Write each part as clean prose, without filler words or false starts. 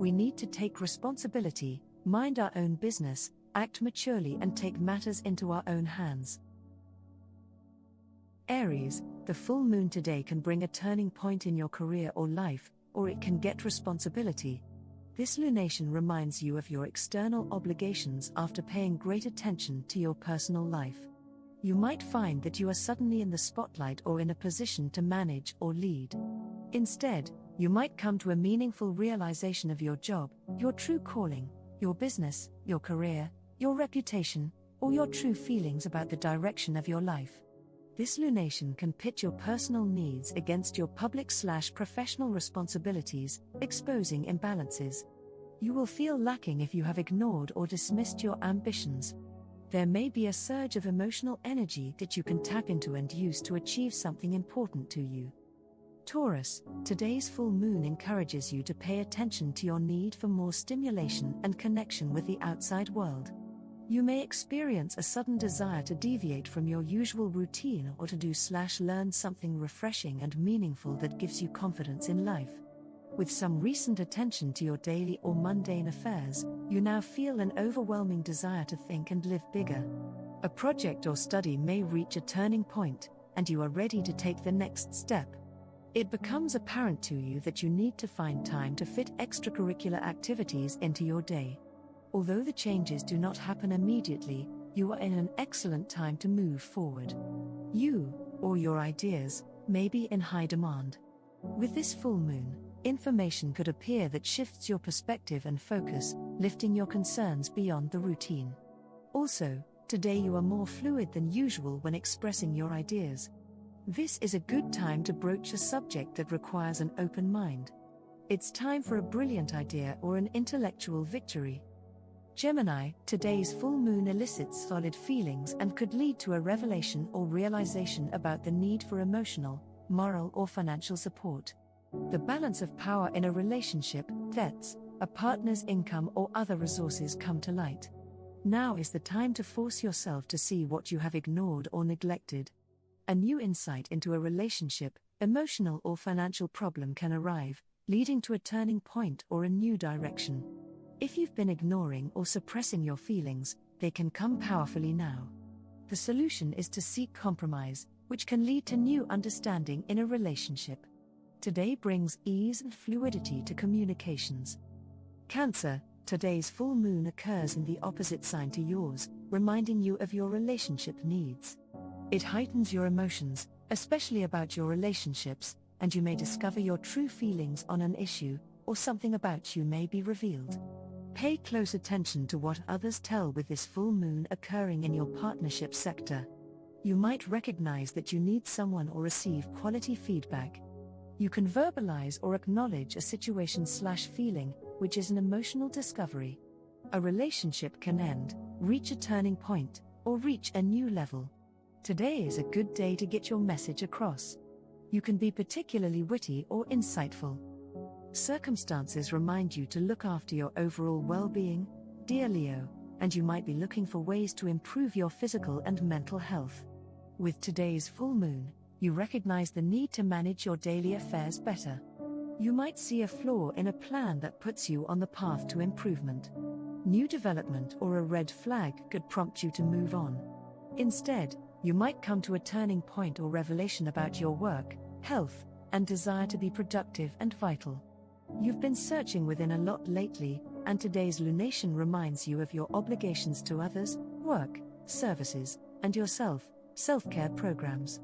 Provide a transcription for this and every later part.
we need to take responsibility, mind our own business, act maturely and take matters into our own hands. Aries, the full moon today can bring a turning point in your career or life, or it can get responsibility. This lunation reminds you of your external obligations after paying great attention to your personal life. You might find that you are suddenly in the spotlight or in a position to manage or lead. Instead, you might come to a meaningful realization of your job, your true calling, your business, your career, your reputation, or your true feelings about the direction of your life. This lunation can pit your personal needs against your public/professional responsibilities, exposing imbalances. You will feel lacking if you have ignored or dismissed your ambitions. There may be a surge of emotional energy that you can tap into and use to achieve something important to you. Taurus, today's full moon encourages you to pay attention to your need for more stimulation and connection with the outside world. You may experience a sudden desire to deviate from your usual routine or to do/learn something refreshing and meaningful that gives you confidence in life. With some recent attention to your daily or mundane affairs, you now feel an overwhelming desire to think and live bigger. A project or study may reach a turning point, and you are ready to take the next step. It becomes apparent to you that you need to find time to fit extracurricular activities into your day. Although the changes do not happen immediately, you are in an excellent time to move forward. You, or your ideas, may be in high demand. With this full moon, information could appear that shifts your perspective and focus, lifting your concerns beyond the routine. Also, today you are more fluid than usual when expressing your ideas. This is a good time to broach a subject that requires an open mind. It's time for a brilliant idea or an intellectual victory. Gemini, today's full moon elicits solid feelings and could lead to a revelation or realization about the need for emotional, moral or financial support. The balance of power in a relationship, debts, a partner's income or other resources come to light. Now is the time to force yourself to see what you have ignored or neglected. A new insight into a relationship, emotional or financial problem can arrive, leading to a turning point or a new direction. If you've been ignoring or suppressing your feelings, they can come powerfully now. The solution is to seek compromise, which can lead to new understanding in a relationship. Today brings ease and fluidity to communications. Cancer, today's full moon occurs in the opposite sign to yours, reminding you of your relationship needs. It heightens your emotions, especially about your relationships, and you may discover your true feelings on an issue, or something about you may be revealed. Pay close attention to what others tell with this full moon occurring in your partnership sector. You might recognize that you need someone or receive quality feedback. You can verbalize or acknowledge a situation/feeling, which is an emotional discovery. A relationship can end, reach a turning point, or reach a new level. Today is a good day to get your message across. You can be particularly witty or insightful. Circumstances remind you to look after your overall well-being, dear Leo, and you might be looking for ways to improve your physical and mental health. With today's full moon, you recognize the need to manage your daily affairs better. You might see a flaw in a plan that puts you on the path to improvement. New development or a red flag could prompt you to move on. Instead, you might come to a turning point or revelation about your work, health, and desire to be productive and vital. You've been searching within a lot lately, and today's lunation reminds you of your obligations to others, work, services, and yourself, self-care programs.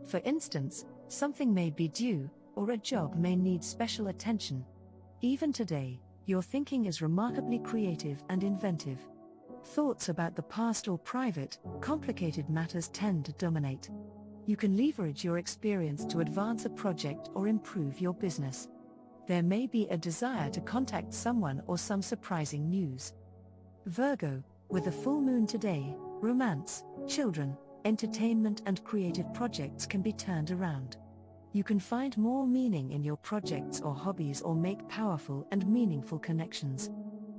For instance, something may be due, or a job may need special attention. Even today, your thinking is remarkably creative and inventive. Thoughts about the past or private, complicated matters tend to dominate. You can leverage your experience to advance a project or improve your business. There may be a desire to contact someone or some surprising news. Virgo, with a full moon today, romance, children, entertainment and creative projects can be turned around. You can find more meaning in your projects or hobbies or make powerful and meaningful connections.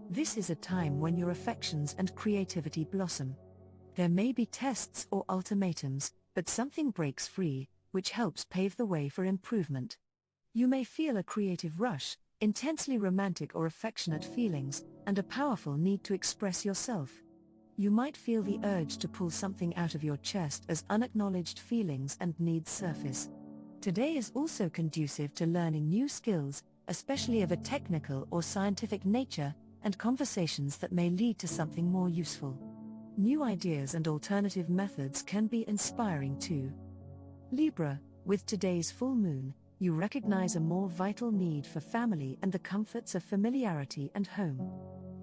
This is a time when your affections and creativity blossom. There may be tests or ultimatums, but something breaks free, which helps pave the way for improvement. You may feel a creative rush, intensely romantic or affectionate feelings, and a powerful need to express yourself. You might feel the urge to pull something out of your chest as unacknowledged feelings and needs surface. Today is also conducive to learning new skills, especially of a technical or scientific nature, and conversations that may lead to something more useful. New ideas and alternative methods can be inspiring too. Libra, with today's full moon, you recognize a more vital need for family and the comforts of familiarity and home.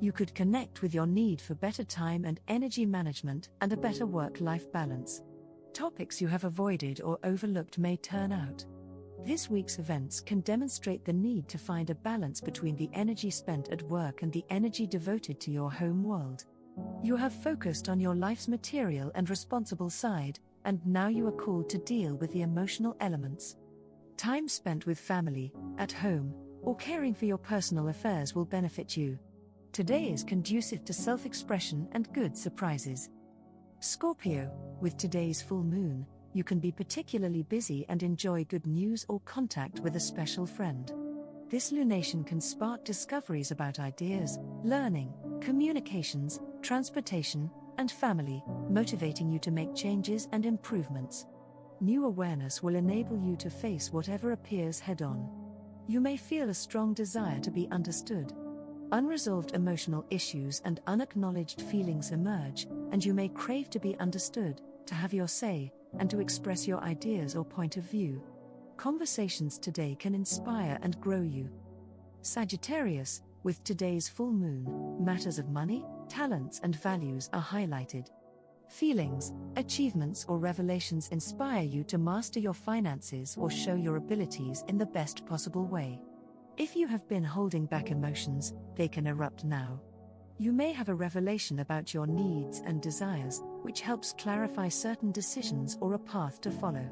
You could connect with your need for better time and energy management and a better work-life balance. Topics you have avoided or overlooked may turn out. This week's events can demonstrate the need to find a balance between the energy spent at work and the energy devoted to your home world. You have focused on your life's material and responsible side, and now you are called to deal with the emotional elements. Time spent with family, at home, or caring for your personal affairs will benefit you. Today is conducive to self-expression and good surprises. Scorpio, with today's full moon, you can be particularly busy and enjoy good news or contact with a special friend. This lunation can spark discoveries about ideas, learning, communications, transportation, and family, motivating you to make changes and improvements. New awareness will enable you to face whatever appears head-on. You may feel a strong desire to be understood. Unresolved emotional issues and unacknowledged feelings emerge, and you may crave to be understood, to have your say, and to express your ideas or point of view. Conversations today can inspire and grow you. Sagittarius, with today's full moon, matters of money, talents and values are highlighted. Feelings, achievements or revelations inspire you to master your finances or show your abilities in the best possible way. If you have been holding back emotions, they can erupt now. You may have a revelation about your needs and desires, which helps clarify certain decisions or a path to follow.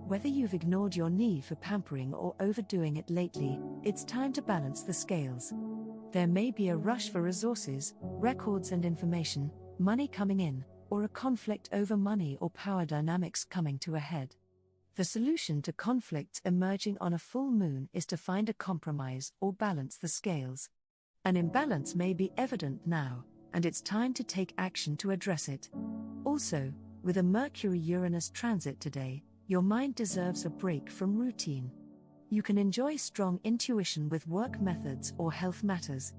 Whether you've ignored your need for pampering or overdoing it lately, it's time to balance the scales. There may be a rush for resources, records and information, money coming in, or a conflict over money or power dynamics coming to a head. The solution to conflicts emerging on a full moon is to find a compromise or balance the scales. An imbalance may be evident now, and it's time to take action to address it. Also, with a Mercury-Uranus transit today, your mind deserves a break from routine. You can enjoy strong intuition with work methods or health matters.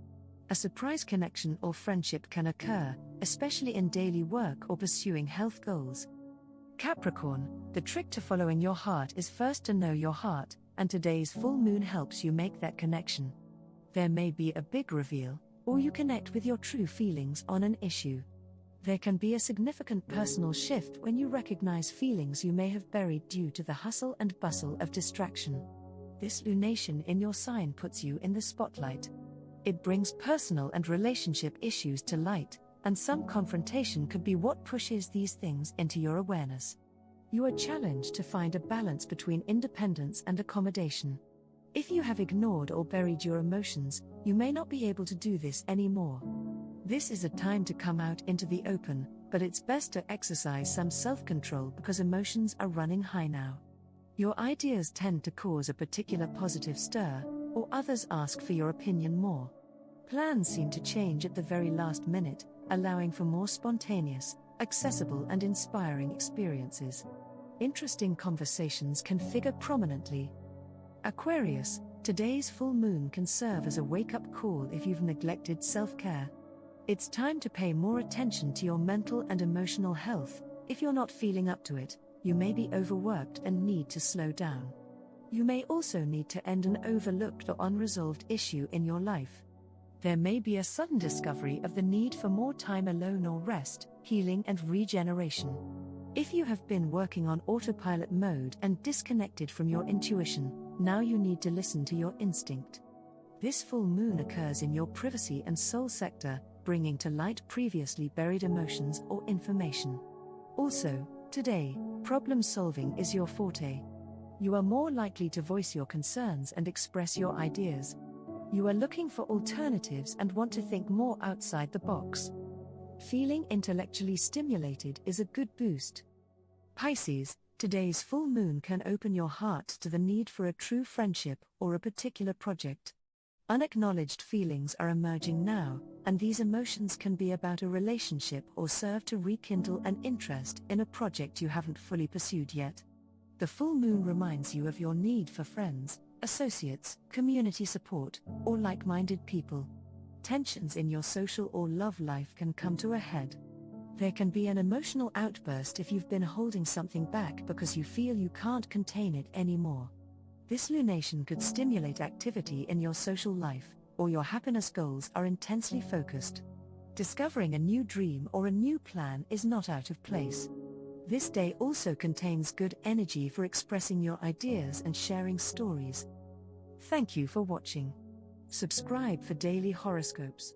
A surprise connection or friendship can occur, especially in daily work or pursuing health goals. Capricorn, the trick to following your heart is first to know your heart, and today's full moon helps you make that connection. There may be a big reveal, or you connect with your true feelings on an issue. There can be a significant personal shift when you recognize feelings you may have buried due to the hustle and bustle of distraction. This lunation in your sign puts you in the spotlight. It brings personal and relationship issues to light, and some confrontation could be what pushes these things into your awareness. You are challenged to find a balance between independence and accommodation. If you have ignored or buried your emotions, you may not be able to do this anymore. This is a time to come out into the open, but it's best to exercise some self-control because emotions are running high now. Your ideas tend to cause a particular positive stir, or others ask for your opinion more. Plans seem to change at the very last minute, allowing for more spontaneous, accessible and inspiring experiences. Interesting conversations can figure prominently. Aquarius, today's full moon can serve as a wake-up call if you've neglected self-care. It's time to pay more attention to your mental and emotional health. If you're not feeling up to it, you may be overworked and need to slow down. You may also need to end an overlooked or unresolved issue in your life. There may be a sudden discovery of the need for more time alone or rest, healing and regeneration. If you have been working on autopilot mode and disconnected from your intuition, now you need to listen to your instinct. This full moon occurs in your privacy and soul sector, bringing to light previously buried emotions or information. Also, today, problem solving is your forte. You are more likely to voice your concerns and express your ideas. You are looking for alternatives and want to think more outside the box. Feeling intellectually stimulated is a good boost. Pisces, today's full moon can open your heart to the need for a true friendship or a particular project. Unacknowledged feelings are emerging now, and these emotions can be about a relationship or serve to rekindle an interest in a project you haven't fully pursued yet. The full moon reminds you of your need for friends, associates, community support, or like-minded people. Tensions in your social or love life can come to a head. There can be an emotional outburst if you've been holding something back because you feel you can't contain it anymore. This lunation could stimulate activity in your social life, or your happiness goals are intensely focused. Discovering a new dream or a new plan is not out of place. This day also contains good energy for expressing your ideas and sharing stories. Thank you for watching. Subscribe for daily horoscopes.